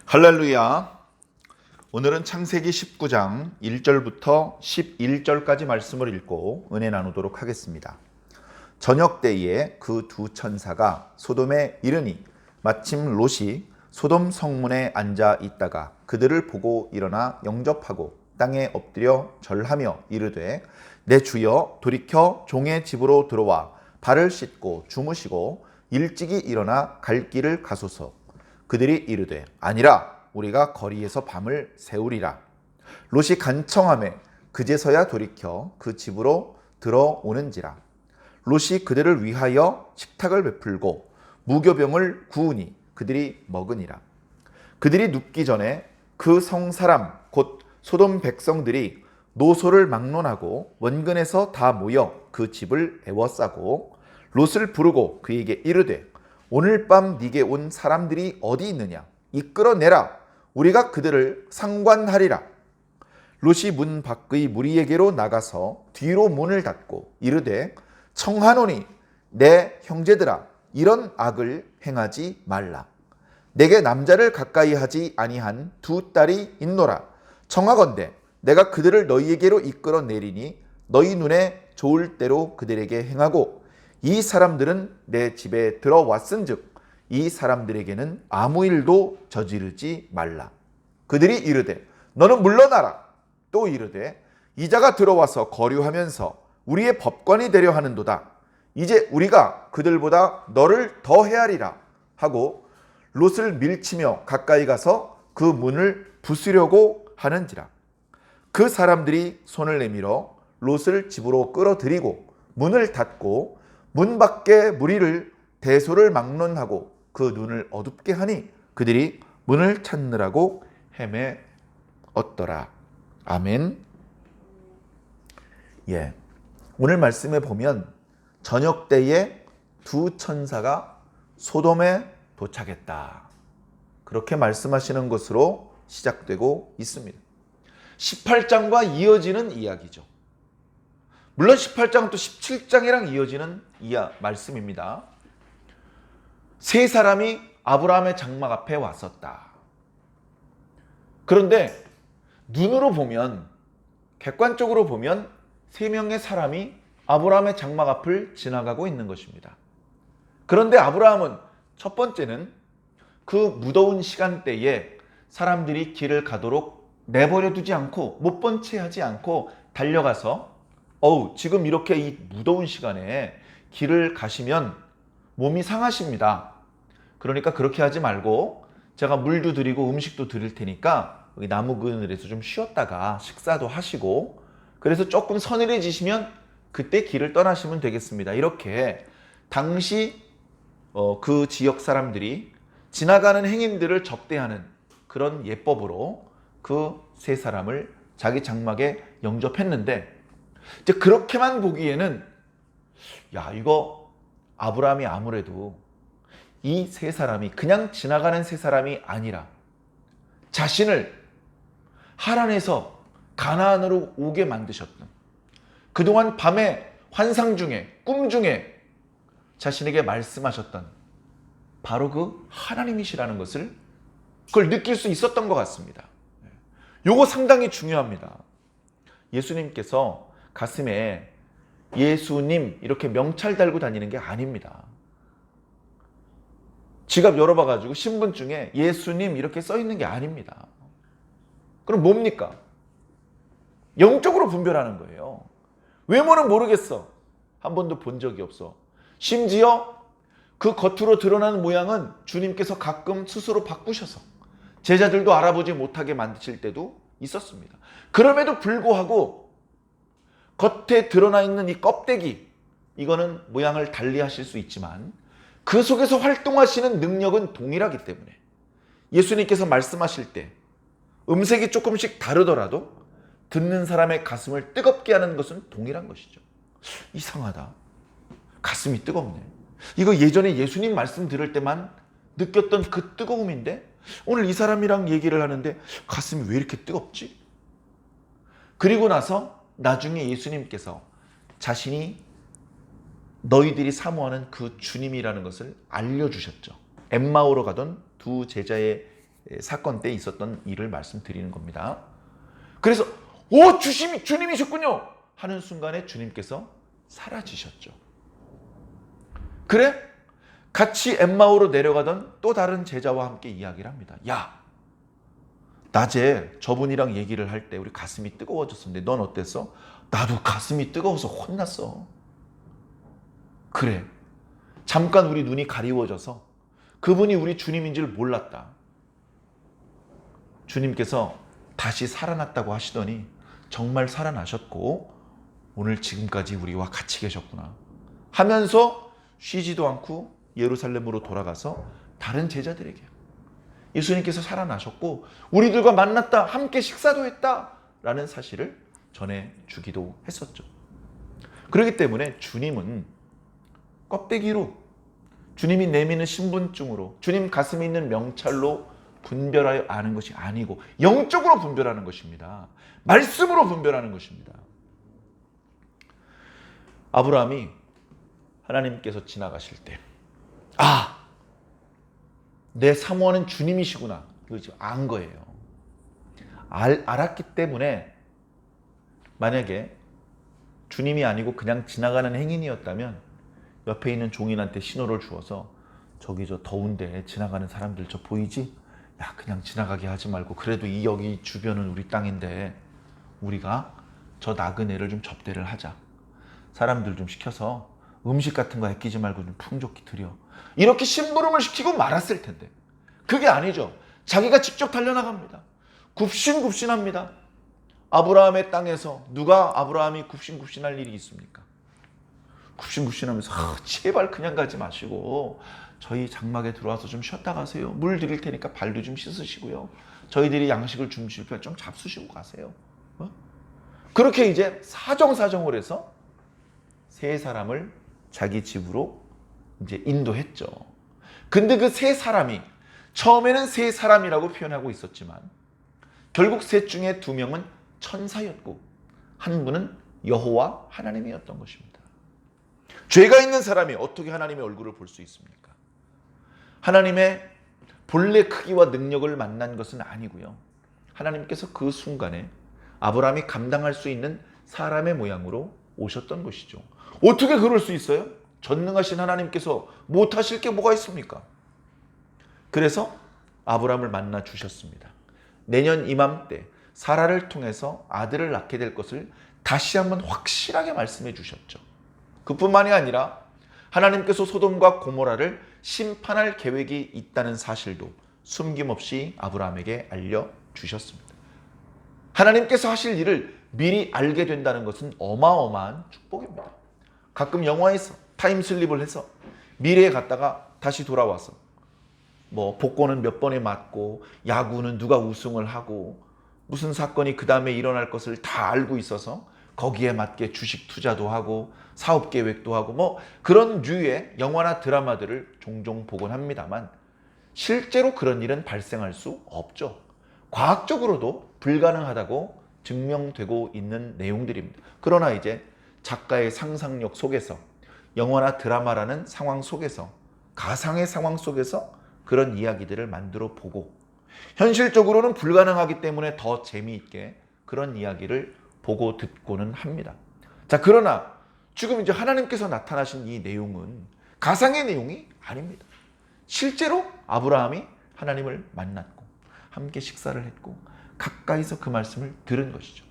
할렐루야. 오늘은 창세기 19장 1절부터 11절까지 말씀을 읽고 은혜 나누도록 하겠습니다. 저녁 때에 그 두 천사가 소돔에 이르니 마침 롯이 소돔 성문에 앉아 있다가 그들을 보고 일어나 영접하고 땅에 엎드려 절하며 이르되 내 주여 돌이켜 종의 집으로 들어와 발을 씻고 주무시고 일찍이 일어나 갈 길을 가소서. 그들이 이르되 아니라 우리가 거리에서 밤을 새우리라. 롯이 간청하매 그제서야 돌이켜 그 집으로 들어오는지라. 롯이 그들을 위하여 식탁을 베풀고 무교병을 구우니 그들이 먹으니라. 그들이 눕기 전에 그 성 사람 곧 소돔 백성들이 노소를 막론하고 원근에서 다 모여 그 집을 에워싸고 롯을 부르고 그에게 이르되 오늘 밤 네게 온 사람들이 어디 있느냐 이끌어내라. 우리가 그들을 상관하리라. 롯이 문 밖의 무리에게로 나가서 뒤로 문을 닫고 이르되 청하노니 내 형제들아 이런 악을 행하지 말라. 내게 남자를 가까이 하지 아니한 두 딸이 있노라. 청하건대 내가 그들을 너희에게로 이끌어내리니 너희 눈에 좋을 대로 그들에게 행하고 이 사람들은 내 집에 들어왔은즉 이 사람들에게는 아무 일도 저지르지 말라. 그들이 이르되 너는 물러나라. 또 이르되 이자가 들어와서 거류하면서 우리의 법관이 되려 하는도다. 이제 우리가 그들보다 너를 더 헤아리라 하고 롯을 밀치며 가까이 가서 그 문을 부수려고 하는지라. 그 사람들이 손을 내밀어 롯을 집으로 끌어들이고 문을 닫고 문 밖에 무리를 대소를 막론하고 그 눈을 어둡게 하니 그들이 문을 찾느라고 헤매었더라. 아멘. 오늘 말씀에 보면 저녁 때에 두 천사가 소돔에 도착했다. 그렇게 말씀하시는 것으로 시작되고 있습니다. 18장과 이어지는 이야기죠. 물론 18장은 또 17장이랑 이어지는 말씀입니다. 세 사람이 아브라함의 장막 앞에 왔었다. 그런데 눈으로 보면, 객관적으로 보면 세 명의 사람이 아브라함의 장막 앞을 지나가고 있는 것입니다. 그런데 아브라함은 첫 번째는 그 무더운 시간대에 사람들이 길을 가도록 내버려 두지 않고 못 본 채 하지 않고 달려가서 지금 이렇게 이 무더운 시간에 길을 가시면 몸이 상하십니다. 그러니까 그렇게 하지 말고 제가 물도 드리고 음식도 드릴 테니까 여기 나무 그늘에서 좀 쉬었다가 식사도 하시고 그래서 조금 서늘해지시면 그때 길을 떠나시면 되겠습니다. 이렇게 당시 그 지역 사람들이 지나가는 행인들을 접대하는 그런 예법으로 그 세 사람을 자기 장막에 영접했는데 이제 그렇게만 보기에는 이거 아브라함이 아무래도 이 세 사람이 그냥 지나가는 세 사람이 아니라 자신을 하란에서 가나안으로 오게 만드셨던 그동안 밤에 환상 중에 꿈 중에 자신에게 말씀하셨던 바로 그 하나님이시라는 것을 그걸 느낄 수 있었던 것 같습니다. 요거 상당히 중요합니다. 예수님께서 가슴에 예수님 이렇게 명찰 달고 다니는 게 아닙니다. 지갑 열어봐가지고 신분증에 예수님 이렇게 써 있는 게 아닙니다. 그럼 뭡니까? 영적으로 분별하는 거예요. 외모는 모르겠어. 한 번도 본 적이 없어. 심지어 그 겉으로 드러나는 모양은 주님께서 가끔 스스로 바꾸셔서 제자들도 알아보지 못하게 만드실 때도 있었습니다. 그럼에도 불구하고 겉에 드러나 있는 이 껍데기, 이거는 모양을 달리 하실 수 있지만 그 속에서 활동하시는 능력은 동일하기 때문에 예수님께서 말씀하실 때 음색이 조금씩 다르더라도 듣는 사람의 가슴을 뜨겁게 하는 것은 동일한 것이죠. 이상하다. 가슴이 뜨겁네. 이거 예전에 예수님 말씀 들을 때만 느꼈던 그 뜨거움인데 오늘 이 사람이랑 얘기를 하는데 가슴이 왜 이렇게 뜨겁지? 그리고 나서 나중에 예수님께서 자신이 너희들이 사모하는 그 주님이라는 것을 알려주셨죠. 엠마오로 가던 두 제자의 사건 때 있었던 일을 말씀드리는 겁니다. 그래서 주님이셨군요 하는 순간에 주님께서 사라지셨죠. 그래? 같이 엠마오로 내려가던 또 다른 제자와 함께 이야기를 합니다. 야, 낮에 저분이랑 얘기를 할 때 우리 가슴이 뜨거워졌었는데 넌 어땠어? 나도 가슴이 뜨거워서 혼났어. 그래. 잠깐 우리 눈이 가리워져서 그분이 우리 주님인 줄 몰랐다. 주님께서 다시 살아났다고 하시더니 정말 살아나셨고 오늘 지금까지 우리와 같이 계셨구나 하면서 쉬지도 않고 예루살렘으로 돌아가서 다른 제자들에게 예수님께서 살아나셨고 우리들과 만났다, 함께 식사도 했다 라는 사실을 전해주기도 했었죠. 그렇기 때문에 주님은 껍데기로, 주님이 내미는 신분증으로, 주님 가슴에 있는 명찰로 분별하여 아는 것이 아니고 영적으로 분별하는 것입니다. 말씀으로 분별하는 것입니다. 아브라함이 하나님께서 지나가실 때 내 사모하는 주님이시구나 이거 안 거예요. 알았기 때문에 만약에 주님이 아니고 그냥 지나가는 행인이었다면 옆에 있는 종인한테 신호를 주어서 저기 저 더운데 지나가는 사람들 저 보이지? 야 그냥 지나가게 하지 말고 그래도 이 여기 주변은 우리 땅인데 우리가 저 나그네를 좀 접대를 하자. 사람들 좀 시켜서 음식 같은 거 아끼지 말고 좀 풍족히 드려. 이렇게 심부름을 시키고 말았을 텐데 그게 아니죠. 자기가 직접 달려나갑니다. 굽신굽신합니다. 아브라함의 땅에서 누가 아브라함이 굽신굽신할 일이 있습니까? 굽신굽신하면서 제발 그냥 가지 마시고 저희 장막에 들어와서 좀 쉬었다 가세요. 물 드릴 테니까 발도 좀 씻으시고요. 저희들이 양식을 좀 줄 때 좀 잡수시고 가세요. 그렇게 이제 사정사정을 해서 세 사람을 자기 집으로 이제 인도했죠. 근데 그 세 사람이 처음에는 세 사람이라고 표현하고 있었지만 결국 셋 중에 두 명은 천사였고 한 분은 여호와 하나님이었던 것입니다. 죄가 있는 사람이 어떻게 하나님의 얼굴을 볼 수 있습니까? 하나님의 본래 크기와 능력을 만난 것은 아니고요. 하나님께서 그 순간에 아브라함이 감당할 수 있는 사람의 모양으로 오셨던 것이죠. 어떻게 그럴 수 있어요? 전능하신 하나님께서 못하실 게 뭐가 있습니까? 그래서 아브라함을 만나 주셨습니다. 내년 이맘때 사라를 통해서 아들을 낳게 될 것을 다시 한번 확실하게 말씀해 주셨죠. 그뿐만이 아니라 하나님께서 소돔과 고모라를 심판할 계획이 있다는 사실도 숨김없이 아브라함에게 알려주셨습니다. 하나님께서 하실 일을 미리 알게 된다는 것은 어마어마한 축복입니다. 가끔 영화에서 타임슬립을 해서 미래에 갔다가 다시 돌아와서 뭐 복권은 몇 번에 맞고 야구는 누가 우승을 하고 무슨 사건이 그 다음에 일어날 것을 다 알고 있어서 거기에 맞게 주식 투자도 하고 사업 계획도 하고 뭐 그런 류의 영화나 드라마들을 종종 보곤 합니다만 실제로 그런 일은 발생할 수 없죠. 과학적으로도 불가능하다고 증명되고 있는 내용들입니다. 그러나 이제 작가의 상상력 속에서 영화나 드라마라는 상황 속에서 가상의 상황 속에서 그런 이야기들을 만들어 보고 현실적으로는 불가능하기 때문에 더 재미있게 그런 이야기를 보고 듣고는 합니다. 자, 그러나 지금 이제 하나님께서 나타나신 이 내용은 가상의 내용이 아닙니다. 실제로 아브라함이 하나님을 만났고 함께 식사를 했고 가까이서 그 말씀을 들은 것이죠.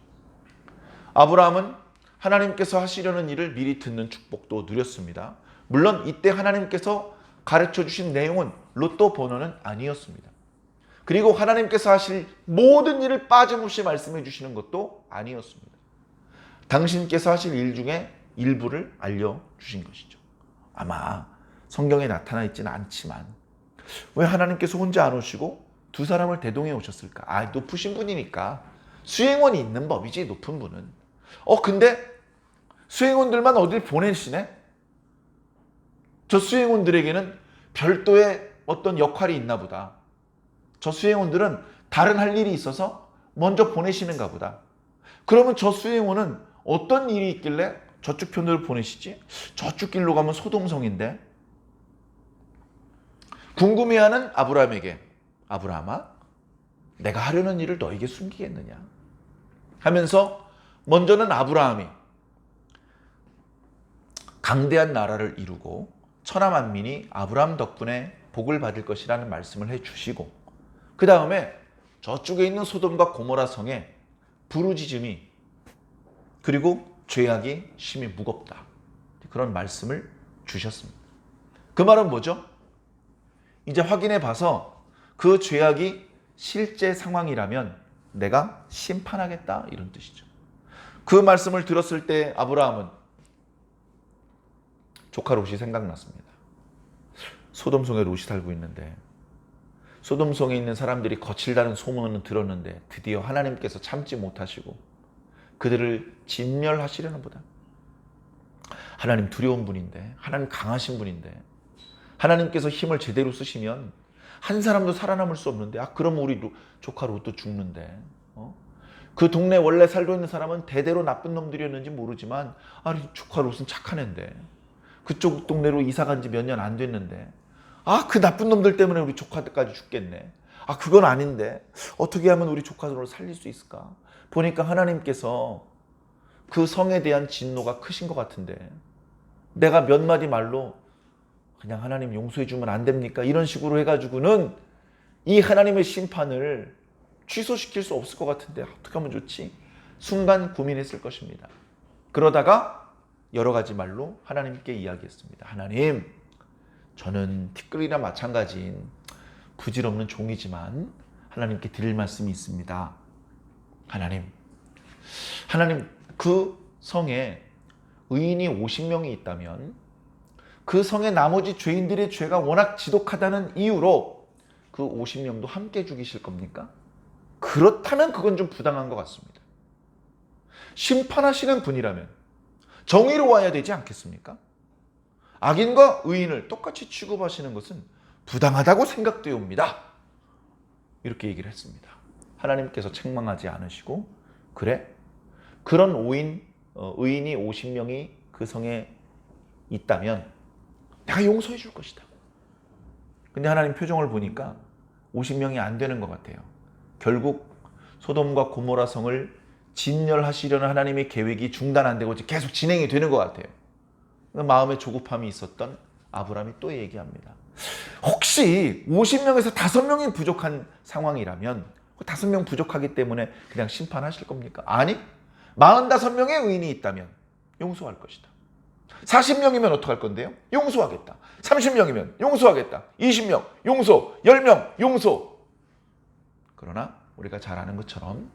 아브라함은 하나님께서 하시려는 일을 미리 듣는 축복도 누렸습니다. 물론 이때 하나님께서 가르쳐 주신 내용은 로또 번호는 아니었습니다. 그리고 하나님께서 하실 모든 일을 빠짐없이 말씀해 주시는 것도 아니었습니다. 당신께서 하실 일 중에 일부를 알려주신 것이죠. 아마 성경에 나타나 있지는 않지만 왜 하나님께서 혼자 안 오시고 두 사람을 대동해 오셨을까? 높으신 분이니까 수행원이 있는 법이지, 높은 분은. 근데 수행원들만 어딜 보내시네? 저 수행원들에게는 별도의 어떤 역할이 있나 보다. 저 수행원들은 다른 할 일이 있어서 먼저 보내시는가 보다. 그러면 저 수행원은 어떤 일이 있길래 저쪽 편으로 보내시지? 저쪽 길로 가면 소동성인데? 궁금해하는 아브라함에게 아브라함아, 내가 하려는 일을 너에게 숨기겠느냐 하면서 먼저는 아브라함이 강대한 나라를 이루고 천하 만민이 아브라함 덕분에 복을 받을 것이라는 말씀을 해주시고, 그 다음에 저쪽에 있는 소돔과 고모라 성에 부르짖음이 그리고 죄악이 심히 무겁다, 그런 말씀을 주셨습니다. 그 말은 뭐죠? 이제 확인해 봐서 그 죄악이 실제 상황이라면 내가 심판하겠다, 이런 뜻이죠. 그 말씀을 들었을 때 아브라함은 조카 롯이 생각났습니다. 소돔성에 롯이 살고 있는데, 소돔성에 있는 사람들이 거칠다는 소문은 들었는데 드디어 하나님께서 참지 못하시고 그들을 진멸하시려는 보다. 하나님 두려운 분인데, 하나님 강하신 분인데, 하나님께서 힘을 제대로 쓰시면 한 사람도 살아남을 수 없는데, 그럼 우리 조카 롯도 죽는데, 그 동네 원래 살고 있는 사람은 대대로 나쁜 놈들이었는지 모르지만 조카 롯은 착한 애인데, 그쪽 동네로 이사 간 지 몇 년 안 됐는데, 그 나쁜 놈들 때문에 우리 조카들까지 죽겠네. 그건 아닌데 어떻게 하면 우리 조카들을 살릴 수 있을까? 보니까 하나님께서 그 성에 대한 진노가 크신 것 같은데, 내가 몇 마디 말로 그냥 하나님 용서해 주면 안 됩니까? 이런 식으로 해가지고는 이 하나님의 심판을 취소시킬 수 없을 것 같은데 어떻게 하면 좋지? 순간 고민했을 것입니다. 그러다가 여러 가지 말로 하나님께 이야기했습니다. 하나님, 저는 티끌이나 마찬가지인 부질없는 종이지만 하나님께 드릴 말씀이 있습니다. 하나님, 그 성에 의인이 50명이 있다면 그 성의 나머지 죄인들의 죄가 워낙 지독하다는 이유로 그 50명도 함께 죽이실 겁니까? 그렇다면 그건 좀 부당한 것 같습니다. 심판하시는 분이라면 정의로워야 되지 않겠습니까? 악인과 의인을 똑같이 취급하시는 것은 부당하다고 생각되옵니다. 이렇게 얘기를 했습니다. 하나님께서 책망하지 않으시고, 그래? 그런 의인이 50명이 그 성에 있다면 내가 용서해 줄 것이다. 근데 하나님 표정을 보니까 50명이 안 되는 것 같아요. 결국 소돔과 고모라 성을 진멸하시려는 하나님의 계획이 중단 안 되고 계속 진행이 되는 것 같아요. 마음에 조급함이 있었던 아브라함이 또 얘기합니다. 혹시 50명에서 5명이 부족한 상황이라면 5명 부족하기 때문에 그냥 심판하실 겁니까? 아니, 45명의 의인이 있다면 용서할 것이다. 40명이면 어떡할 건데요? 용서하겠다. 30명이면 용서하겠다. 20명 용서, 10명 용서. 그러나 우리가 잘 아는 것처럼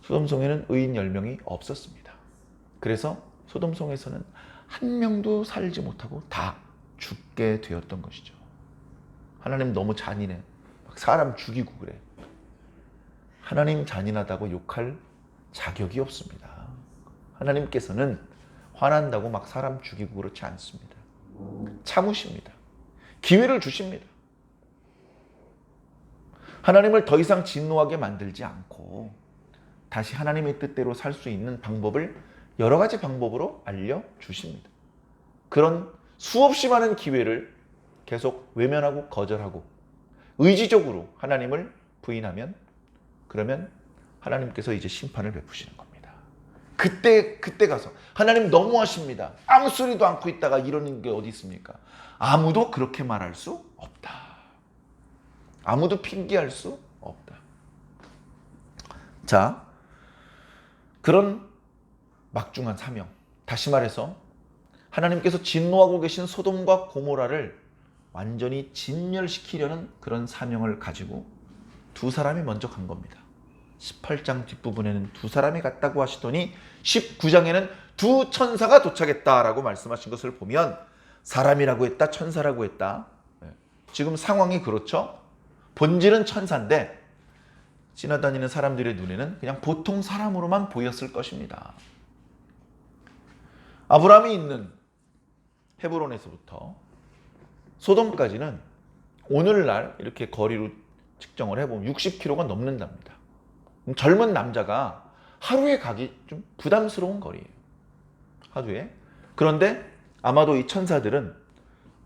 소돔성에는 의인 10명이 없었습니다. 그래서 소돔성에서는 한 명도 살지 못하고 다 죽게 되었던 것이죠. 하나님 너무 잔인해. 막 사람 죽이고 그래. 하나님 잔인하다고 욕할 자격이 없습니다. 하나님께서는 화난다고 막 사람 죽이고 그렇지 않습니다. 참으십니다. 기회를 주십니다. 하나님을 더 이상 진노하게 만들지 않고 다시 하나님의 뜻대로 살 수 있는 방법을 여러 가지 방법으로 알려주십니다. 그런 수없이 많은 기회를 계속 외면하고 거절하고 의지적으로 하나님을 부인하면, 그러면 하나님께서 이제 심판을 베푸시는 겁니다. 그때 가서 하나님 너무하십니다. 아무 소리도 않고 있다가 이러는 게 어디 있습니까? 아무도 그렇게 말할 수 없다. 아무도 핑계할 수 없다. 자, 그런 막중한 사명, 다시 말해서 하나님께서 진노하고 계신 소돔과 고모라를 완전히 진멸시키려는 그런 사명을 가지고 두 사람이 먼저 간 겁니다. 18장 뒷부분에는 두 사람이 갔다고 하시더니 19장에는 두 천사가 도착했다라고 말씀하신 것을 보면 사람이라고 했다, 천사라고 했다. 지금 상황이 그렇죠. 본질은 천사인데 지나다니는 사람들의 눈에는 그냥 보통 사람으로만 보였을 것입니다. 아브라함이 있는 헤브론에서부터 소돔까지는 오늘날 이렇게 거리로 측정을 해보면 60km가 넘는답니다. 젊은 남자가 하루에 가기 좀 부담스러운 거리예요. 하루에. 그런데 아마도 이 천사들은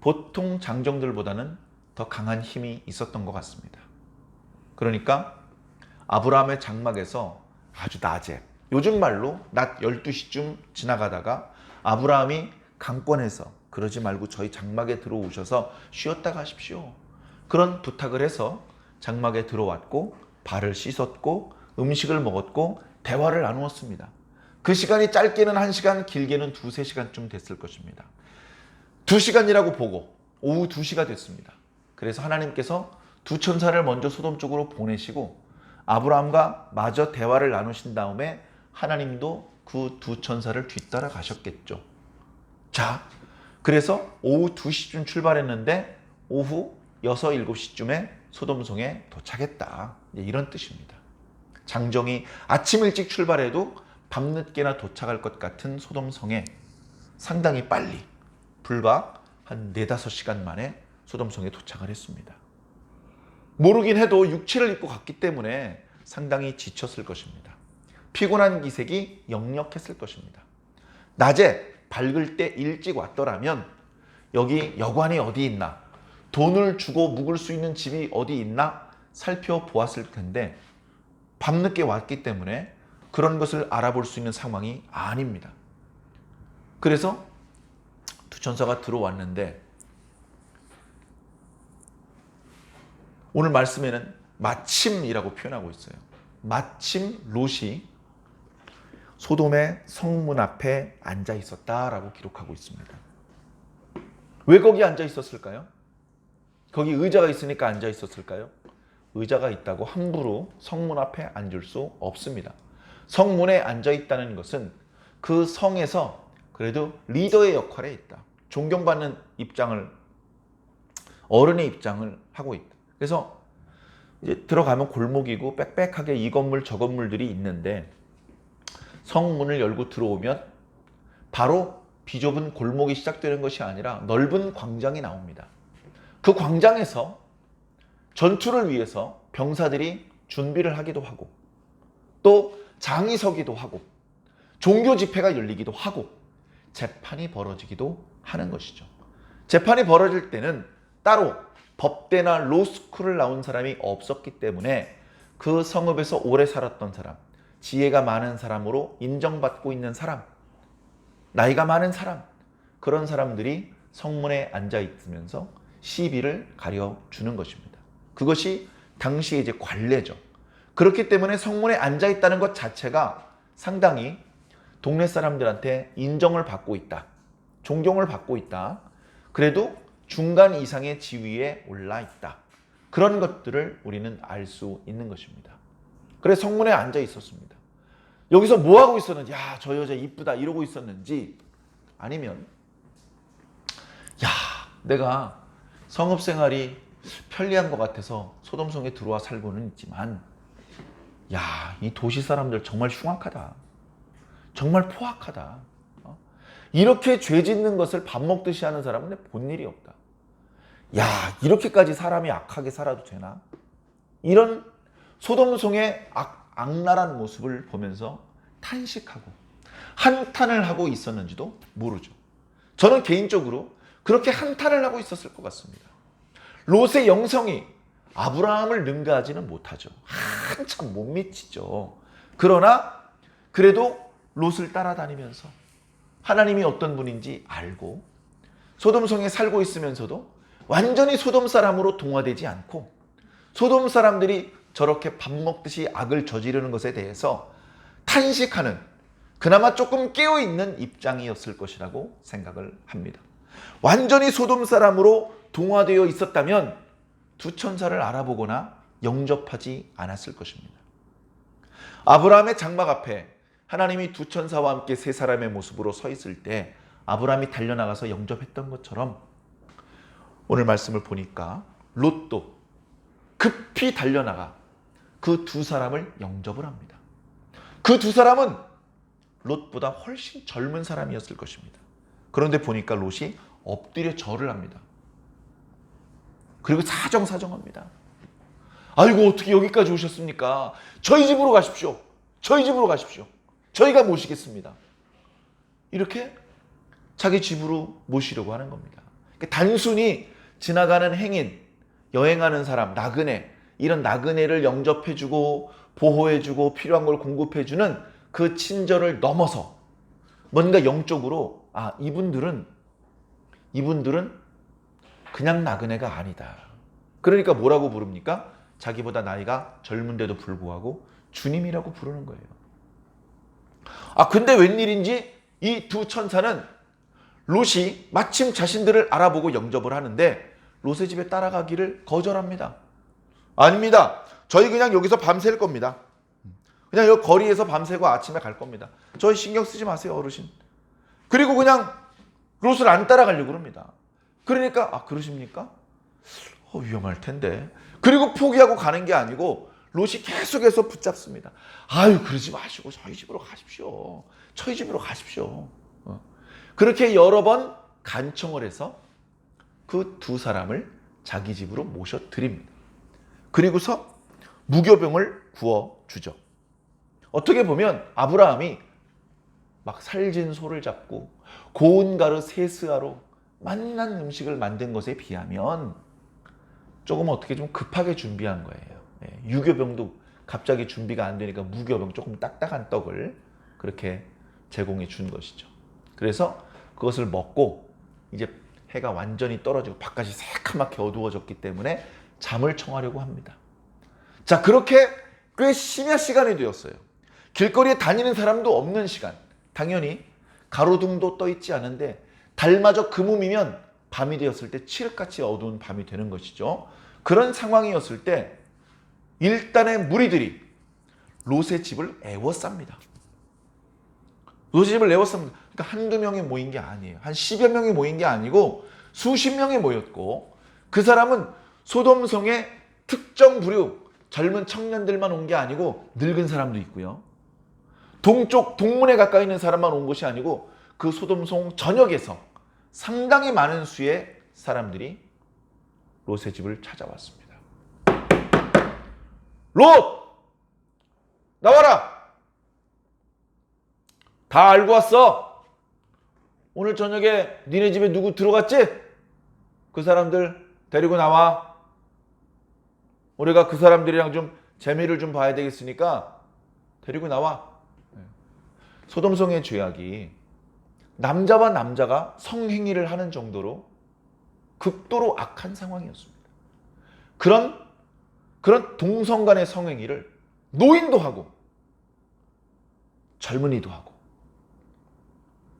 보통 장정들보다는 더 강한 힘이 있었던 것 같습니다. 그러니까 아브라함의 장막에서 아주 낮에, 요즘 말로 낮 12시쯤 지나가다가 아브라함이 강권해서 그러지 말고 저희 장막에 들어오셔서 쉬었다 가십시오. 그런 부탁을 해서 장막에 들어왔고 발을 씻었고 음식을 먹었고 대화를 나누었습니다. 그 시간이 짧게는 1시간, 길게는 2-3시간쯤 됐을 것입니다. 2시간이라고 보고 오후 2시가 됐습니다. 그래서 하나님께서 두 천사를 먼저 소돔 쪽으로 보내시고 아브라함과 마저 대화를 나누신 다음에 하나님도 그 두 천사를 뒤따라 가셨겠죠. 자, 그래서 오후 2시쯤 출발했는데 오후 6, 7시쯤에 소돔성에 도착했다. 이런 뜻입니다. 장정이 아침 일찍 출발해도 밤늦게나 도착할 것 같은 소돔성에 상당히 빨리 불과 한 4-5시간 만에 소돔성에 도착을 했습니다. 모르긴 해도 육체를 입고 갔기 때문에 상당히 지쳤을 것입니다. 피곤한 기색이 역력했을 것입니다. 낮에 밝을 때 일찍 왔더라면 여기 여관이 어디 있나, 돈을 주고 묵을 수 있는 집이 어디 있나 살펴보았을 텐데 밤늦게 왔기 때문에 그런 것을 알아볼 수 있는 상황이 아닙니다. 그래서 두 천사가 들어왔는데 오늘 말씀에는 마침이라고 표현하고 있어요. 마침 롯이 소돔의 성문 앞에 앉아 있었다라고 기록하고 있습니다. 왜 거기 앉아 있었을까요? 거기 의자가 있으니까 앉아 있었을까요? 의자가 있다고 함부로 성문 앞에 앉을 수 없습니다. 성문에 앉아 있다는 것은 그 성에서 그래도 리더의 역할에 있다. 존경받는 입장을, 어른의 입장을 하고 있다. 그래서 이제 들어가면 골목이고 빽빽하게 이 건물 저 건물들이 있는데 성문을 열고 들어오면 바로 비좁은 골목이 시작되는 것이 아니라 넓은 광장이 나옵니다. 그 광장에서 전투를 위해서 병사들이 준비를 하기도 하고 또 장이 서기도 하고 종교 집회가 열리기도 하고 재판이 벌어지기도 하는 것이죠. 재판이 벌어질 때는 따로 법대나 로스쿨을 나온 사람이 없었기 때문에 그 성읍에서 오래 살았던 사람, 지혜가 많은 사람으로 인정받고 있는 사람, 나이가 많은 사람, 그런 사람들이 성문에 앉아 있으면서 시비를 가려주는 것입니다. 그것이 당시의 이제 관례죠. 그렇기 때문에 성문에 앉아 있다는 것 자체가 상당히 동네 사람들한테 인정을 받고 있다, 존경을 받고 있다, 그래도 중간 이상의 지위에 올라 있다, 그런 것들을 우리는 알 수 있는 것입니다. 그래서 성문에 앉아 있었습니다. 여기서 뭐 하고 있었는지, 야, 저 여자 이쁘다 이러고 있었는지, 아니면 야, 내가 성읍 생활이 편리한 것 같아서 소돔성에 들어와 살고는 있지만 야, 이 도시 사람들 정말 흉악하다, 정말 포악하다, 이렇게 죄 짓는 것을 밥 먹듯이 하는 사람은 내 본 일이 없다. 야, 이렇게까지 사람이 악하게 살아도 되나? 이런 소돔성의 악랄한 모습을 보면서 탄식하고 한탄을 하고 있었는지도 모르죠. 저는 개인적으로 그렇게 한탄을 하고 있었을 것 같습니다. 롯의 영성이 아브라함을 능가하지는 못하죠. 한참 못 미치죠. 그러나 그래도 롯을 따라다니면서 하나님이 어떤 분인지 알고 소돔성에 살고 있으면서도 완전히 소돔 사람으로 동화되지 않고 소돔 사람들이 저렇게 밥 먹듯이 악을 저지르는 것에 대해서 탄식하는, 그나마 조금 깨어있는 입장이었을 것이라고 생각을 합니다. 완전히 소돔 사람으로 동화되어 있었다면 두 천사를 알아보거나 영접하지 않았을 것입니다. 아브라함의 장막 앞에 하나님이 두 천사와 함께 세 사람의 모습으로 서 있을 때 아브라함이 달려나가서 영접했던 것처럼 오늘 말씀을 보니까 롯도 급히 달려나가 그 두 사람을 영접을 합니다. 그 두 사람은 롯보다 훨씬 젊은 사람이었을 것입니다. 그런데 보니까 롯이 엎드려 절을 합니다. 그리고 사정사정합니다. 아이고, 어떻게 여기까지 오셨습니까? 저희 집으로 가십시오. 저희 집으로 가십시오. 저희가 모시겠습니다. 이렇게 자기 집으로 모시려고 하는 겁니다. 그러니까 단순히 지나가는 행인, 여행하는 사람, 나그네, 이런 나그네를 영접해주고 보호해주고 필요한 걸 공급해주는 그 친절을 넘어서 뭔가 영적으로 이분들은 그냥 나그네가 아니다. 그러니까 뭐라고 부릅니까? 자기보다 나이가 젊은데도 불구하고 주님이라고 부르는 거예요. 근데 웬일인지 이 두 천사는 롯이 마침 자신들을 알아보고 영접을 하는데 롯의 집에 따라가기를 거절합니다. 아닙니다. 저희 그냥 여기서 밤샐 겁니다. 그냥 여기 거리에서 밤새고 아침에 갈 겁니다. 저희 신경 쓰지 마세요, 어르신. 그리고 그냥 롯을 안 따라가려고 그럽니다. 그러니까 그러십니까? 위험할 텐데. 그리고 포기하고 가는 게 아니고 롯이 계속해서 붙잡습니다. 그러지 마시고 저희 집으로 가십시오. 저희 집으로 가십시오. 그렇게 여러 번 간청을 해서 그 두 사람을 자기 집으로 모셔드립니다. 그리고서 무교병을 구워주죠. 어떻게 보면 아브라함이 막 살진 소를 잡고 고운 가루 세스하로 맛난 음식을 만든 것에 비하면 조금 어떻게 좀 급하게 준비한 거예요. 유교병도 갑자기 준비가 안 되니까 무교병 조금 딱딱한 떡을 그렇게 제공해 준 것이죠. 그래서 그것을 먹고 이제 해가 완전히 떨어지고 바깥이 새카맣게 어두워졌기 때문에 잠을 청하려고 합니다. 자, 그렇게 꽤 심야 시간이 되었어요. 길거리에 다니는 사람도 없는 시간. 당연히 가로등도 떠 있지 않은데 달마저 그물이면 밤이 되었을 때 칠흑같이 어두운 밤이 되는 것이죠. 그런 상황이었을 때 일단의 무리들이 롯의 집을 에워쌉니다. 롯의 집을 에워쌉니다. 그러니까 한두 명이 모인 게 아니에요. 한 10여 명이 모인 게 아니고 수십 명이 모였고 그 사람은 소돔성의 특정 부류 젊은 청년들만 온 게 아니고 늙은 사람도 있고요. 동쪽 동문에 가까이 있는 사람만 온 것이 아니고 그 소돔성 전역에서 상당히 많은 수의 사람들이 롯의 집을 찾아왔습니다. 롯! 나와라! 다 알고 왔어. 오늘 저녁에 니네 집에 누구 들어갔지? 그 사람들 데리고 나와. 우리가 그 사람들이랑 좀 재미를 좀 봐야 되겠으니까 데리고 나와. 소돔성의 죄악이 남자와 남자가 성행위를 하는 정도로 극도로 악한 상황이었습니다. 그런 동성 간의 성행위를 노인도 하고 젊은이도 하고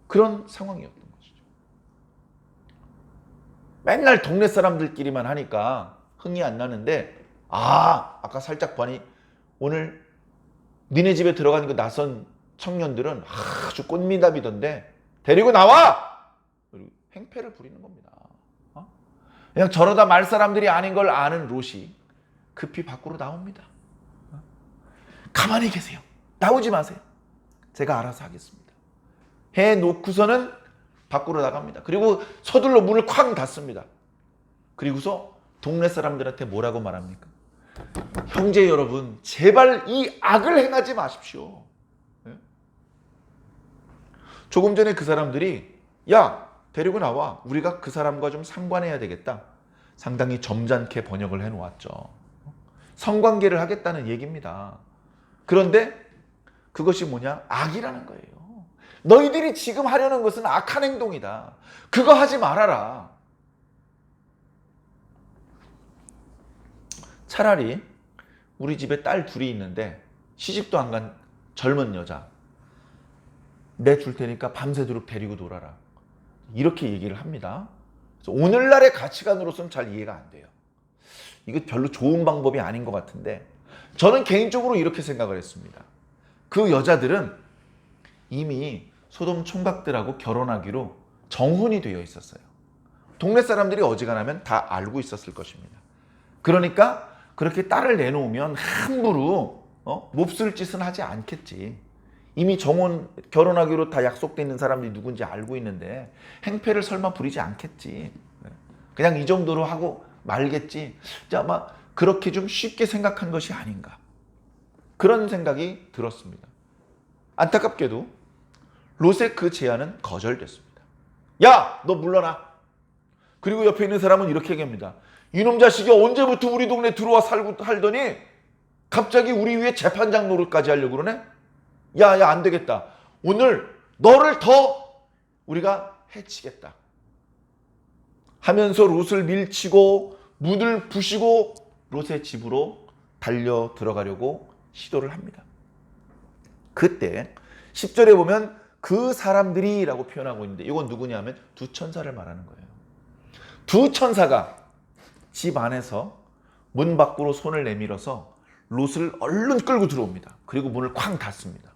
그런 상황이었던 것이죠. 맨날 동네 사람들끼리만 하니까 흥이 안 나는데 아까 살짝 보니 오늘 니네 집에 들어가는 그 낯선 청년들은 아주 꽃미남이던데 데리고 나와! 그리고 행패를 부리는 겁니다. 그냥 저러다 말 사람들이 아닌 걸 아는 롯이 급히 밖으로 나옵니다. 가만히 계세요. 나오지 마세요. 제가 알아서 하겠습니다. 해놓고서는 밖으로 나갑니다. 그리고 서둘러 문을 쾅 닫습니다. 그리고서 동네 사람들한테 뭐라고 말합니까? 형제 여러분, 제발 이 악을 행하지 마십시오. 조금 전에 그 사람들이 야, 데리고 나와. 우리가 그 사람과 좀 상관해야 되겠다. 상당히 점잖게 번역을 해놓았죠. 성관계를 하겠다는 얘기입니다. 그런데 그것이 뭐냐? 악이라는 거예요. 너희들이 지금 하려는 것은 악한 행동이다. 그거 하지 말아라. 차라리 우리 집에 딸 둘이 있는데 시집도 안 간 젊은 여자 내줄 테니까 밤새도록 데리고 놀아라. 이렇게 얘기를 합니다. 그래서 오늘날의 가치관으로서는 잘 이해가 안 돼요. 이거 별로 좋은 방법이 아닌 것 같은데 저는 개인적으로 이렇게 생각을 했습니다. 그 여자들은 이미 소돔 총각들하고 결혼하기로 정혼이 되어 있었어요. 동네 사람들이 어지간하면 다 알고 있었을 것입니다. 그러니까 그렇게 딸을 내놓으면 함부로 몹쓸 짓은 하지 않겠지. 이미 정혼 결혼하기로 다 약속돼 있는 사람들이 누군지 알고 있는데 행패를 설마 부리지 않겠지. 그냥 이 정도로 하고 말겠지. 아마 그렇게 좀 쉽게 생각한 것이 아닌가. 그런 생각이 들었습니다. 안타깝게도 롯의 그 제안은 거절됐습니다. 야, 너 물러나. 그리고 옆에 있는 사람은 이렇게 얘기합니다. 이놈 자식이 언제부터 우리 동네 들어와 살더니 갑자기 우리 위에 재판장 노릇까지 하려고 그러네? 야, 안 되겠다. 오늘 너를 더 우리가 해치겠다 하면서 롯을 밀치고 문을 부시고 롯의 집으로 달려 들어가려고 시도를 합니다. 그때 10절에 보면 그 사람들이 라고 표현하고 있는데 이건 누구냐 하면 두 천사를 말하는 거예요. 두 천사가 집 안에서 문 밖으로 손을 내밀어서 롯을 얼른 끌고 들어옵니다. 그리고 문을 쾅 닫습니다.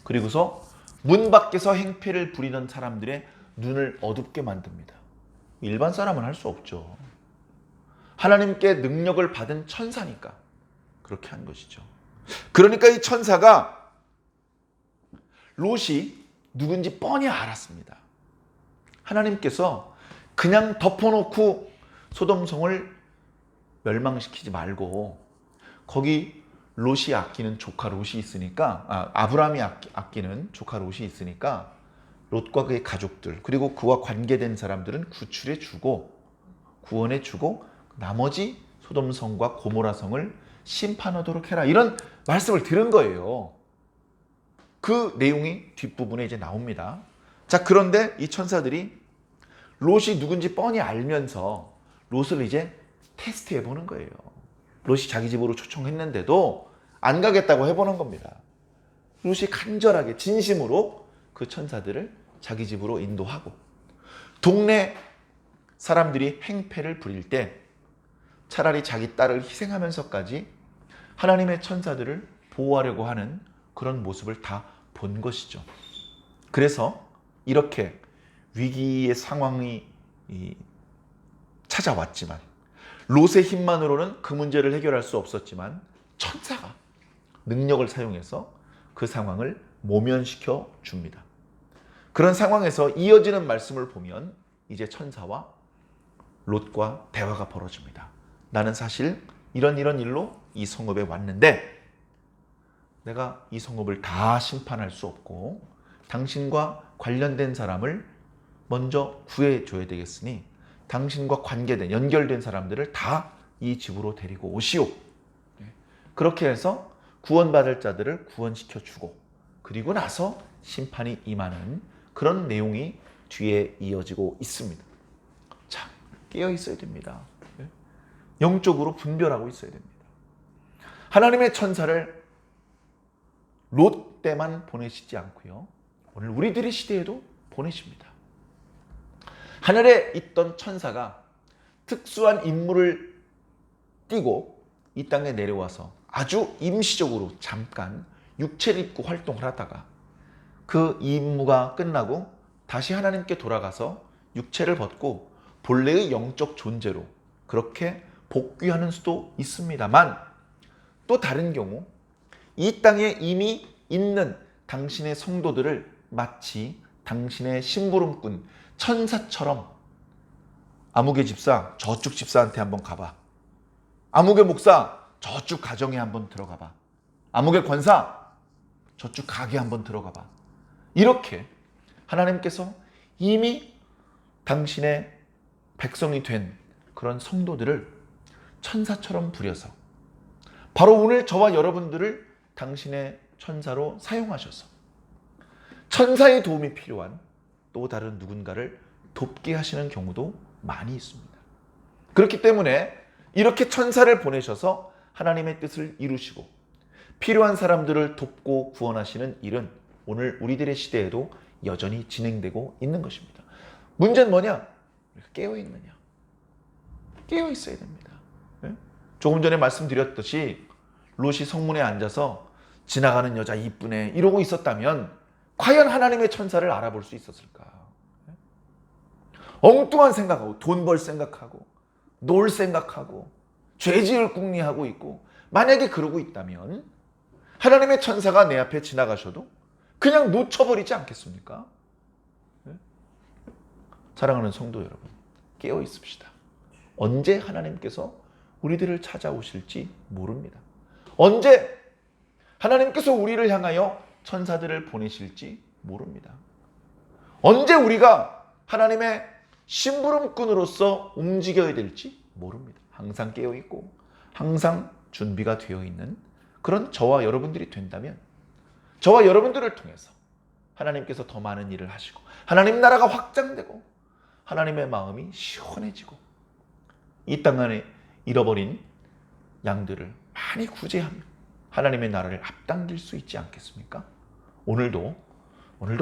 그리고서 문 밖에서 행패를 부리던 사람들의 눈을 어둡게 만듭니다. 일반 사람은 할 수 없죠. 하나님께 능력을 받은 천사니까 그렇게 한 것이죠. 그러니까 이 천사가 롯이 누군지 뻔히 알았습니다. 하나님께서 그냥 덮어놓고 소돔성을 멸망시키지 말고 거기 롯이 아끼는 조카 롯이 있으니까 아브라함이 아끼는 조카 롯이 있으니까 롯과 그의 가족들 그리고 그와 관계된 사람들은 구출해 주고 구원해 주고 나머지 소돔성과 고모라성을 심판하도록 해라 이런 말씀을 들은 거예요. 그 내용이 뒷부분에 이제 나옵니다. 자, 그런데 이 천사들이 롯이 누군지 뻔히 알면서 롯을 이제 테스트해 보는 거예요. 롯이 자기 집으로 초청했는데도 안 가겠다고 해보는 겁니다. 롯이 간절하게 진심으로 그 천사들을 자기 집으로 인도하고 동네 사람들이 행패를 부릴 때 차라리 자기 딸을 희생하면서까지 하나님의 천사들을 보호하려고 하는 그런 모습을 다 본 것이죠. 그래서 이렇게 위기의 상황이 찾아왔지만 롯의 힘만으로는 그 문제를 해결할 수 없었지만 천사가 능력을 사용해서 그 상황을 모면시켜 줍니다. 그런 상황에서 이어지는 말씀을 보면 이제 천사와 롯과 대화가 벌어집니다. 나는 사실 이런 일로 이 성읍에 왔는데 내가 이 성읍을 다 심판할 수 없고 당신과 관련된 사람을 먼저 구해줘야 되겠으니 당신과 관계된 연결된 사람들을 다 이 집으로 데리고 오시오. 그렇게 해서 구원받을 자들을 구원시켜주고 그리고 나서 심판이 임하는 그런 내용이 뒤에 이어지고 있습니다. 자, 깨어 있어야 됩니다. 영적으로 분별하고 있어야 됩니다. 하나님의 천사를 롯 때만 보내시지 않고요. 오늘 우리들의 시대에도 보내십니다. 하늘에 있던 천사가 특수한 임무를 띠고 이 땅에 내려와서 아주 임시적으로 잠깐 육체를 입고 활동을 하다가 그 임무가 끝나고 다시 하나님께 돌아가서 육체를 벗고 본래의 영적 존재로 그렇게 복귀하는 수도 있습니다만 또 다른 경우 이 땅에 이미 있는 당신의 성도들을 마치 당신의 심부름꾼 천사처럼 아무개 집사 저쪽 집사한테 한번 가봐. 아무개 목사 저쪽 가정에 한번 들어가봐. 아무개 권사 저쪽 가게 한번 들어가봐. 이렇게 하나님께서 이미 당신의 백성이 된 그런 성도들을 천사처럼 부려서 바로 오늘 저와 여러분들을 당신의 천사로 사용하셔서 천사의 도움이 필요한 또 다른 누군가를 돕게 하시는 경우도 많이 있습니다. 그렇기 때문에 이렇게 천사를 보내셔서 하나님의 뜻을 이루시고 필요한 사람들을 돕고 구원하시는 일은 오늘 우리들의 시대에도 여전히 진행되고 있는 것입니다. 문제는 뭐냐? 깨어 있느냐? 깨어 있어야 됩니다. 조금 전에 말씀드렸듯이 롯이 성문에 앉아서 지나가는 여자 이쁘네 이러고 있었다면 과연 하나님의 천사를 알아볼 수 있었을까? 엉뚱한 생각하고 돈 벌 생각하고 놀 생각하고 죄지을 궁리하고 있고 만약에 그러고 있다면 하나님의 천사가 내 앞에 지나가셔도 그냥 놓쳐버리지 않겠습니까? 사랑하는 성도 여러분, 깨어 있읍시다. 언제 하나님께서 우리들을 찾아오실지 모릅니다. 언제 하나님께서 우리를 향하여 천사들을 보내실지 모릅니다. 언제 우리가 하나님의 심부름꾼으로서 움직여야 될지 모릅니다. 항상 깨어 있고 항상 준비가 되어 있는 그런 저와 여러분들이 된다면 저와 여러분들을 통해서 하나님께서 더 많은 일을 하시고 하나님 나라가 확장되고 하나님의 마음이 시원해지고 이 땅 안에 잃어버린 양들을 많이 구제하며 하나님의 나라를 앞당길 수 있지 않겠습니까? 오늘도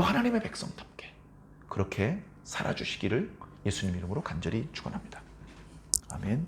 하나님의 백성답게 그렇게 살아주시기를 예수님 이름으로 간절히 축원합니다. 아멘.